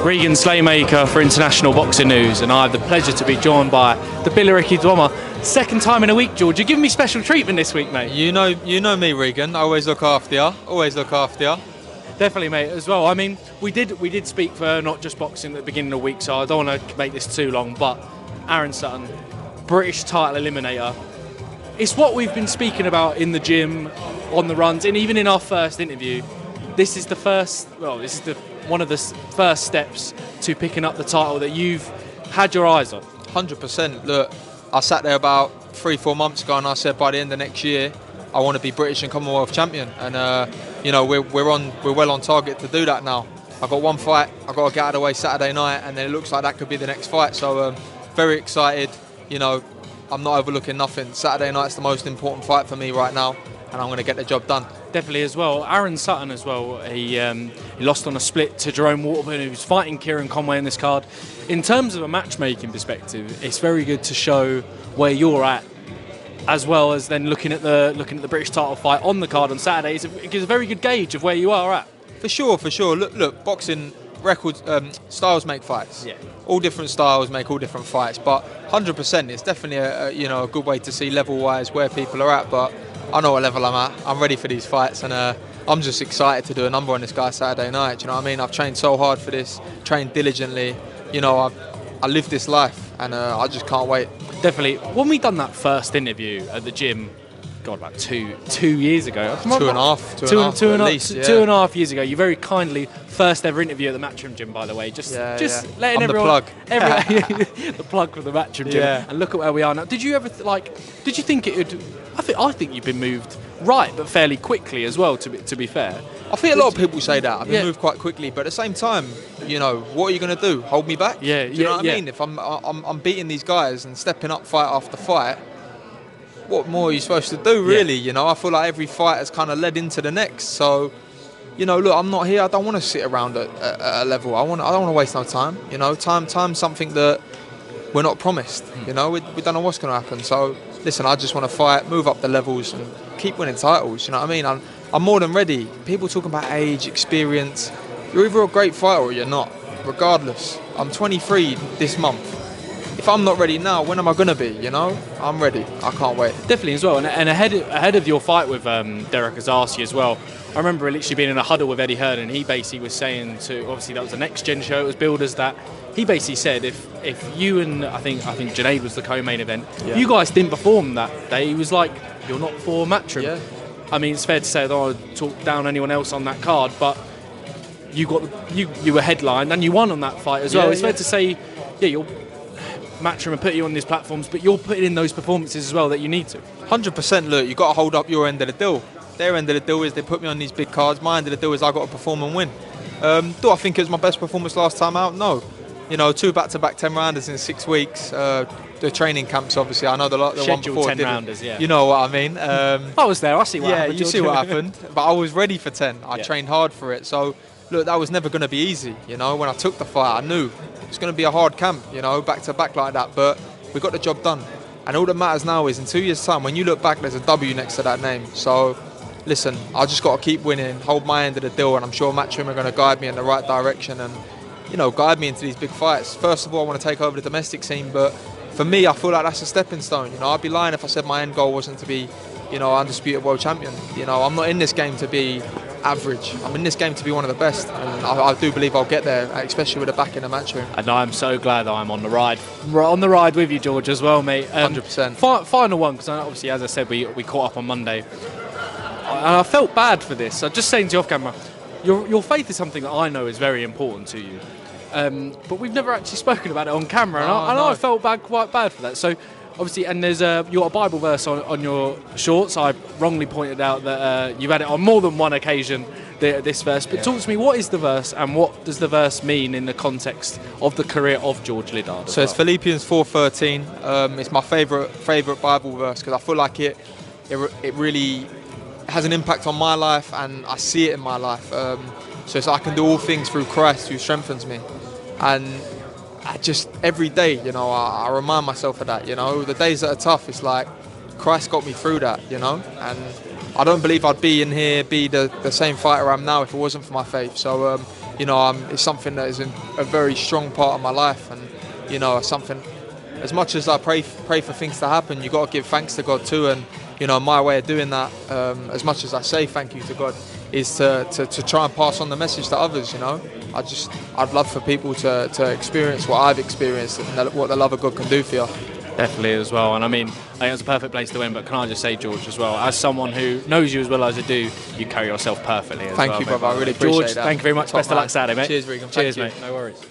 Regan Slaymaker for International Boxing News, and I have the pleasure to be joined by the Billericay Dwommer. Second time in a week, George. You're giving me special treatment this week, mate. You know me, Regan. I always look after you. Always look after you. Definitely, mate, as well. I mean, we did speak for not just boxing at the beginning of the week, so I don't want to make this too long, but Aaron Sutton, British title eliminator. It's what we've been speaking about in the gym, on the runs, and even in our first interview. This is one of the first steps to picking up the title that you've had your eyes on. 100%. Look, I sat there about 3-4 months ago and I said by the end of next year I want to be British and Commonwealth champion, and we're well on target to do that now. I've got one fight, I've got to get out of the way Saturday night, and then it looks like that could be the next fight. So very excited. I'm not overlooking nothing. Saturday night's the most important fight for me right now, and I'm going to get the job done. Definitely as well. Aaron Sutton as well. He lost on a split to Jerome Waterman, who's fighting Kieran Conway in this card. In terms of a matchmaking perspective, it's very good to show where you're at, as well as then looking at the British title fight on the card on Saturday. It gives a very good gauge of where you are at. For sure. Look, boxing records, styles make fights. Yeah. All different styles make all different fights, but 100%, it's definitely a good way to see level-wise where people are at. But I know what level I'm at. I'm ready for these fights, and I'm just excited to do a number on this guy Saturday night. Do you know what I mean? I've trained so hard for this, trained diligently. I live this life, and I just can't wait. Definitely. When we done that first interview at the gym, about two years ago. Two and a half years ago. You very kindly, first ever interview at the Matchroom Gym, by the way. Just letting everyone. The plug. The plug for the Matchroom Gym. Yeah. And look at where we are now. Did you ever did you think it would? I think you've been moved right, but fairly quickly as well. To be fair, I think a lot of people say that I've been moved quite quickly, but at the same time, what are you going to do? Hold me back? Yeah. Do you know what I mean? If I'm beating these guys and stepping up fight after fight, what more are you supposed to do, really? Yeah. I feel like every fight has kind of led into the next. So, look, I'm not here. I don't want to sit around at a level. I don't want to waste no time. Time's something that we're not promised. We don't know what's going to happen. So, listen, I just want to fight, move up the levels, and keep winning titles. You know what I mean? I'm more than ready. People talking about age, experience. You're either a great fighter or you're not. Regardless, I'm 23 this month. If I'm not ready now, when am I going to be? I'm ready. I can't wait. Definitely as well. And ahead of your fight with Derek Azarcy as well, I remember literally being in a huddle with Eddie Hearn, and he basically was saying obviously that was the Next Gen show, it was billed as that. He basically said if you and I think Junaid was the co-main event, if you guys didn't perform that day, he was like, you're not for Matchroom. Yeah. I mean, it's fair to say I don't want to talk down anyone else on that card, but you were headlined and you won on that fight as well. It's fair to say, you're Matchroom and put you on these platforms, but you're putting in those performances as well that you need to. 100%. Look, you've got to hold up your end of the deal. Their end of the deal is they put me on these big cards. My end of the deal is I've got to perform and win. Do I think it was my best performance last time out? No. 2 back-to-back 10-rounders in 6 weeks. The training camps, obviously. I know the one before 10-rounders, yeah. You know what I mean? I was there. I see what happened. Yeah, you see what happened. But I was ready for 10. I trained hard for it. So, look, that was never going to be easy. When I took the fight, I knew it's going to be a hard camp, back to back like that, but we got the job done. And all that matters now is in 2 years' time, when you look back, there's a W next to that name. So, listen, I just got to keep winning, hold my end of the deal, and I'm sure Matchroom are going to guide me in the right direction and, guide me into these big fights. First of all, I want to take over the domestic scene, but for me, I feel like that's a stepping stone. I'd be lying if I said my end goal wasn't to be, undisputed world champion. I'm not in this game to be average. I'm in this game to be one of the best, and I do believe I'll get there, especially with the back in the Matchroom. And I'm so glad that I'm on the ride with you, George, as well, mate. 100%. Final one, because obviously, as I said, we caught up on Monday, and I felt bad for this. I'm just saying to you off camera, your faith is something that I know is very important to you, but we've never actually spoken about it on camera, and I felt quite bad for that. So. Obviously, and there's you've got a Bible verse on your shorts. I wrongly pointed out that you've had it on more than one occasion, this verse. But talk to me, what is the verse, and what does the verse mean in the context of the career of George Liddard? So it's Philippians 4:13. It's my favourite Bible verse because I feel like it really has an impact on my life, and I see it in my life. So it's I can do all things through Christ who strengthens me, and I just every day, I remind myself of that. The days that are tough, it's like Christ got me through that, and I don't believe I'd be in here, be the same fighter I am now if it wasn't for my faith. So, you know, it's something that is a very strong part of my life, and you know, something. As much as I pray for things to happen, you got to give thanks to God too. And you know, my way of doing that, as much as I say thank you to God, is to try and pass on the message to others. You know, I'd love for people to experience what I've experienced and what the love of God can do for you. Definitely as well, and I mean, I think it's a perfect place to win. But can I just say, George, as well, as someone who knows you as well as I do, you carry yourself perfectly. Thank you, brother. I really appreciate George, that. thank you very much. Top Best of luck Saturday, mate. Cheers, Regan. Cheers, mate. No worries.